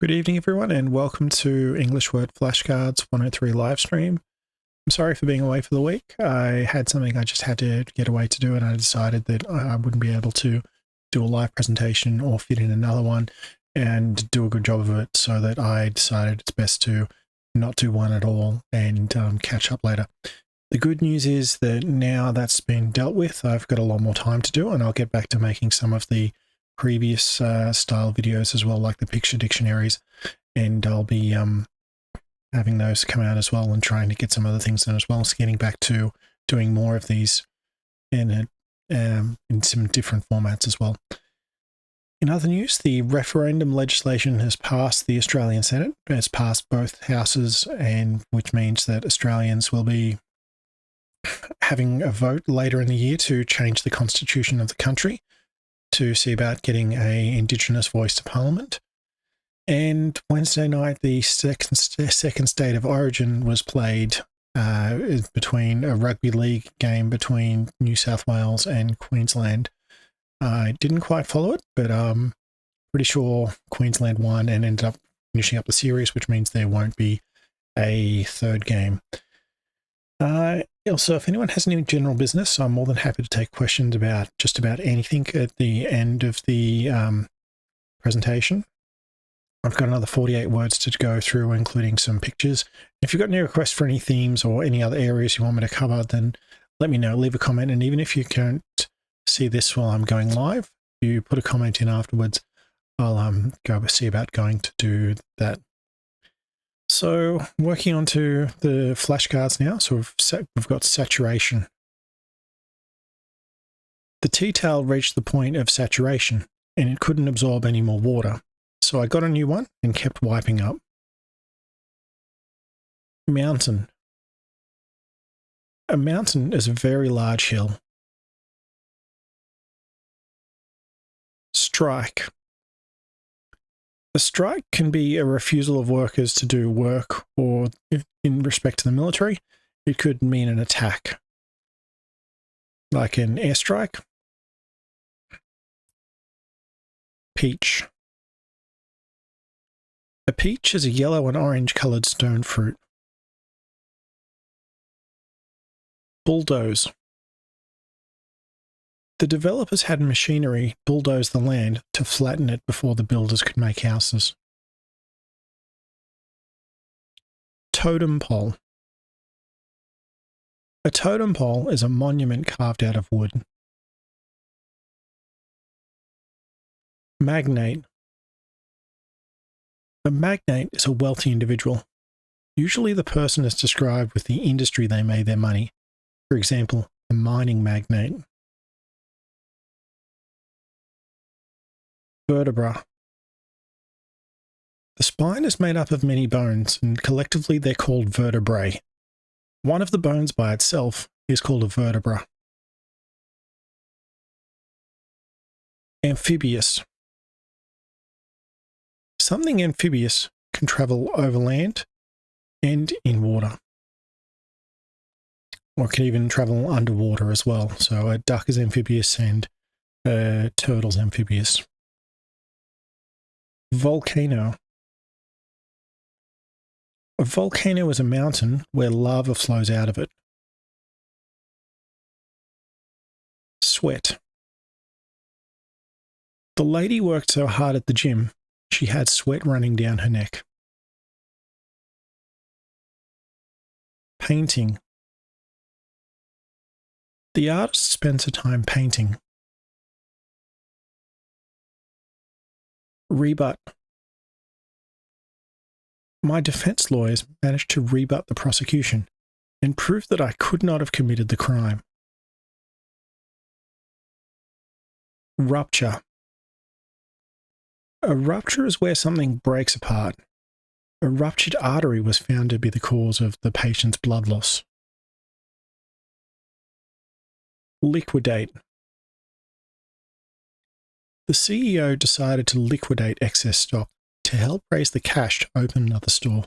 Good evening, everyone, and welcome to English Word Flashcards 103 live stream. I'm sorry for being away for the week. I had something I just had to get away to do, and I decided that I wouldn't be able to do a live presentation or fit in another one and do a good job of it, so that I decided it's best to not do one at all and catch up later. The good news is that now that's been dealt with, I've got a lot more time to do, and I'll get back to making some of the previous style videos as well, like the picture dictionaries, and I'll be having those come out as well and trying to get some other things done as well. So getting back to doing more of these in some different formats as well. In other news, the referendum legislation has passed the Australian Senate. It's passed both houses, and which means that Australians will be having a vote later in the year to change the constitution of the country, to see about getting a Indigenous voice to Parliament. And Wednesday night, the second state of origin was played between a rugby league game between New South Wales and Queensland. I didn't quite follow it, but I'm pretty sure Queensland won and ended up finishing up the series, which means there won't be a third game. Also, if anyone has any general business, I'm more than happy to take questions about just about anything at the end of the presentation. I've got another 48 words to go through, including some pictures. If you've got any requests for any themes or any other areas you want me to cover, then let me know, leave a comment. And even if you can't see this while I'm going live, you put a comment in afterwards, I'll go see about going to do that. So working on to the flashcards now. So we've got saturation. The tea towel reached the point of saturation and it couldn't absorb any more water. So I got a new one and kept wiping up. Mountain. A mountain is a very large hill. Strike. A strike can be a refusal of workers to do work, or in respect to the military, it could mean an attack, like an airstrike. Peach. A peach is a yellow and orange coloured stone fruit. Bulldoze. The developers had machinery bulldoze the land to flatten it before the builders could make houses. Totem pole. A totem pole is a monument carved out of wood. Magnate. A magnate is a wealthy individual. Usually the person is described with the industry they made their money. For example, a mining magnate. Vertebra. The spine is made up of many bones, and collectively they're called vertebrae. One of the bones by itself is called a vertebra. Amphibious. Something amphibious can travel over land and in water, or can even travel underwater as well. So a duck is amphibious and a turtle's amphibious. Volcano. A volcano is a mountain where lava flows out of it. Sweat. The lady worked so hard at the gym, she had sweat running down her neck. Painting. The artist spends her time painting. Rebut. My defense lawyers managed to rebut the prosecution and prove that I could not have committed the crime. Rupture. A rupture is where something breaks apart. A ruptured artery was found to be the cause of the patient's blood loss. Liquidate. The CEO decided to liquidate excess stock to help raise the cash to open another store,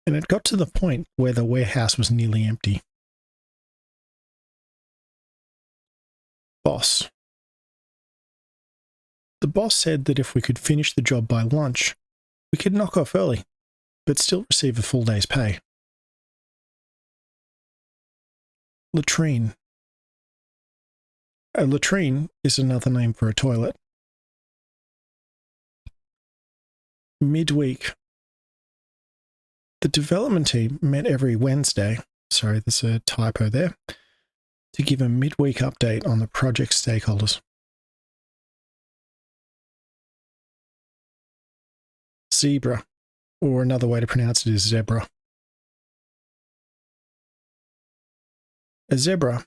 and it got to the point where the warehouse was nearly empty. Boss. The boss said that if we could finish the job by lunch, We could knock off early, but still receive a full day's pay. Latrine. A latrine is another name for a toilet. Midweek. The development team met every Wednesday, sorry, there's a typo there, to give a midweek update on the project stakeholders. Zebra, or another way to pronounce it is zebra. A zebra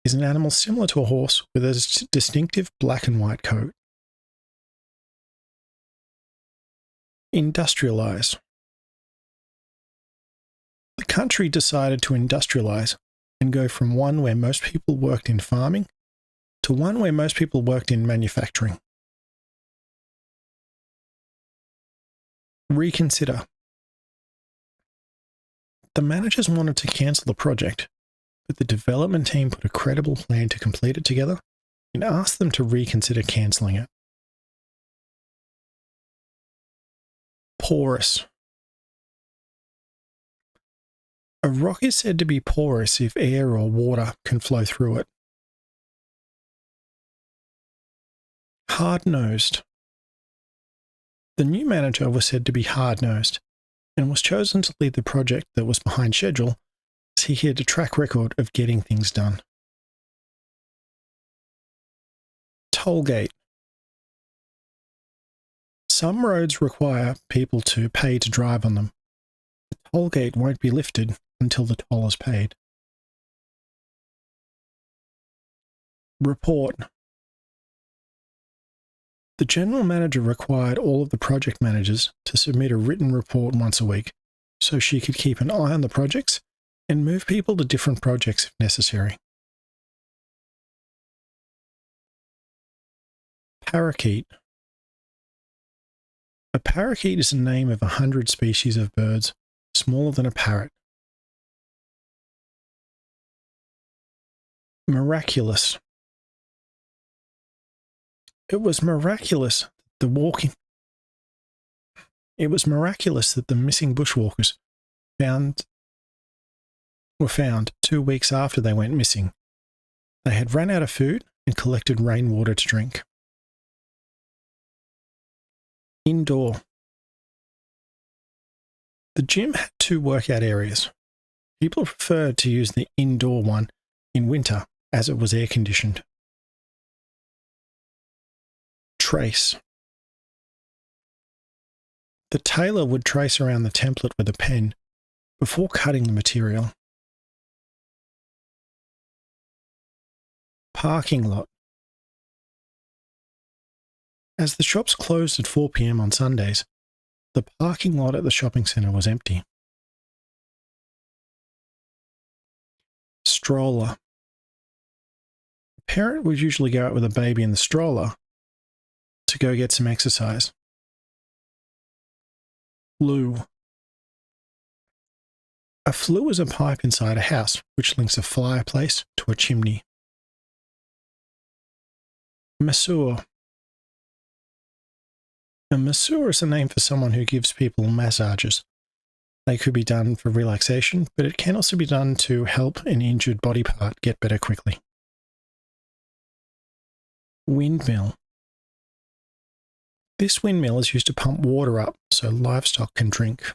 is an animal similar to a horse with a distinctive black and white coat. Industrialize. The country decided to industrialize and go from one where most people worked in farming to one where most people worked in manufacturing. Reconsider. The managers wanted to cancel the project, but the development team put a credible plan to complete it together and asked them to reconsider cancelling it. Porous. A rock is said to be porous if air or water can flow through it. Hard-nosed. The new manager was said to be hard-nosed and was chosen to lead the project that was behind schedule as he had a track record of getting things done. Tollgate. Some roads require people to pay to drive on them. The tollgate won't be lifted until the toll is paid. Report. The general manager required all of the project managers to submit a written report once a week so she could keep an eye on the projects and move people to different projects if necessary. Parakeet. A parakeet is the name of 100 species of birds, smaller than a parrot. Miraculous. It was miraculous that the missing bushwalkers were found 2 weeks after they went missing. They had run out of food and collected rainwater to drink. Indoor. The gym had 2 workout areas. People preferred to use the indoor one in winter as it was air-conditioned. Trace. The tailor would trace around the template with a pen before cutting the material. Parking lot. As the shops closed at 4 p.m. on Sundays, the parking lot at the shopping centre was empty. Stroller. A parent would usually go out with a baby in the stroller to go get some exercise. Flue. A flue is a pipe inside a house which links a fireplace to a chimney. Masseur. A masseur is a name for someone who gives people massages. They could be done for relaxation, but it can also be done to help an injured body part get better quickly. Windmill. This windmill is used to pump water up so livestock can drink.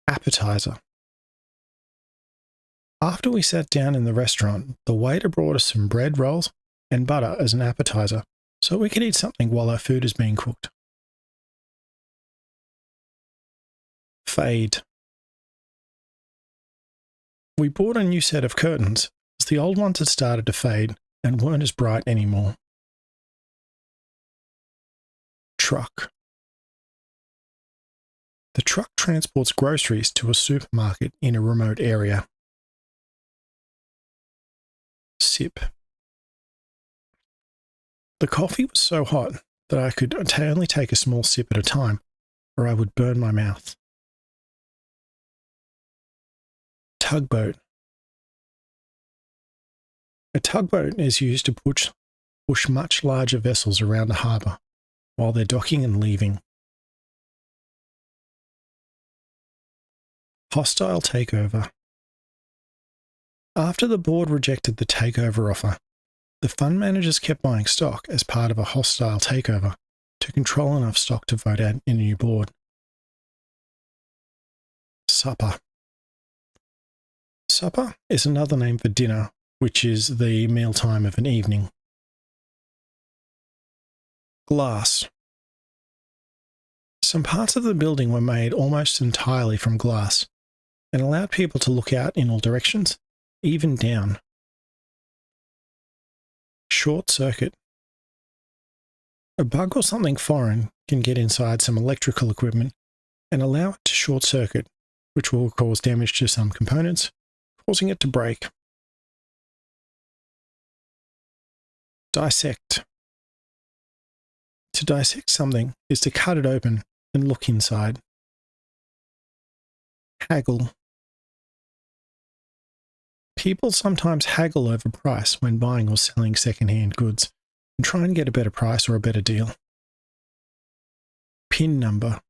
Appetizer. After we sat down in the restaurant, the waiter brought us some bread rolls and butter as an appetizer, so we could eat something while our food is being cooked. Fade. We bought a new set of curtains as the old ones had started to fade and weren't as bright anymore. Truck. The truck transports groceries to a supermarket in a remote area. Sip. The coffee was so hot that I could only take a small sip at a time, or I would burn my mouth. Tugboat. A tugboat is used to push much larger vessels around a harbour while they're docking and leaving. Hostile takeover. After the board rejected the takeover offer, the fund managers kept buying stock as part of a hostile takeover to control enough stock to vote out a new board. Supper. Supper is another name for dinner, which is the mealtime of an evening. Glass. Some parts of the building were made almost entirely from glass and allowed people to look out in all directions, even down. Short circuit. A bug or something foreign can get inside some electrical equipment and allow it to short circuit, which will cause damage to some components, causing it to break. Dissect. To dissect something is to cut it open and look inside. Haggle. People sometimes haggle over price when buying or selling second-hand goods and try and get a better price or a better deal. PIN number.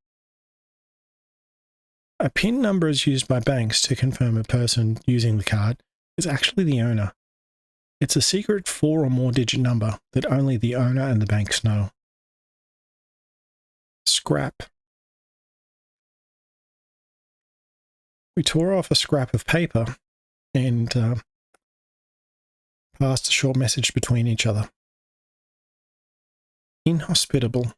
A PIN number is used by banks to confirm a person using the card is actually the owner. It's a secret 4 or more digit number that only the owner and the banks know. Scrap. We tore off a scrap of paper and passed a short message between each other. Inhospitable.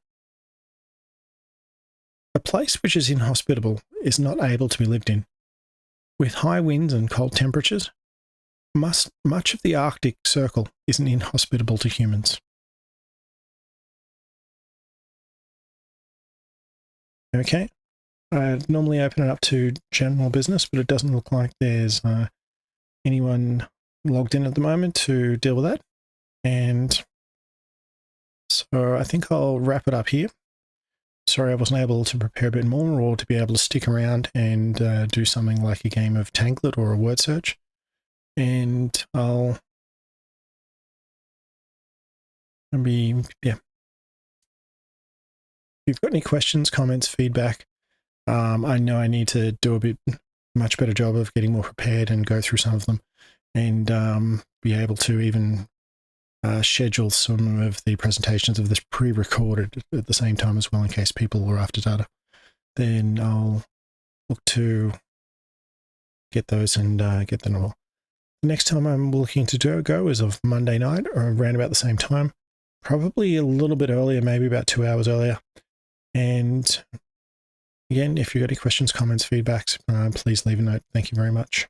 A place which is inhospitable is not able to be lived in. With high winds and cold temperatures, much of the Arctic Circle isn't inhospitable to humans. Okay, I'd normally open it up to general business, but it doesn't look like there's anyone logged in at the moment to deal with that. And so I think I'll wrap it up here. Sorry I wasn't able to prepare a bit more or to be able to stick around and do something like a game of Tanglet or a word search. And I'll be, yeah. If you've got any questions, comments, feedback, I know I need to do a much better job of getting more prepared and go through some of them and be able to even schedule some of the presentations of this pre-recorded at the same time as well in case people were after data. Then I'll look to get those and get them all. The next time I'm looking to go is of Monday night or around about the same time, probably a little bit earlier, maybe about 2 hours earlier. And again, if you've got any questions, comments, feedbacks, please leave a note. Thank you very much.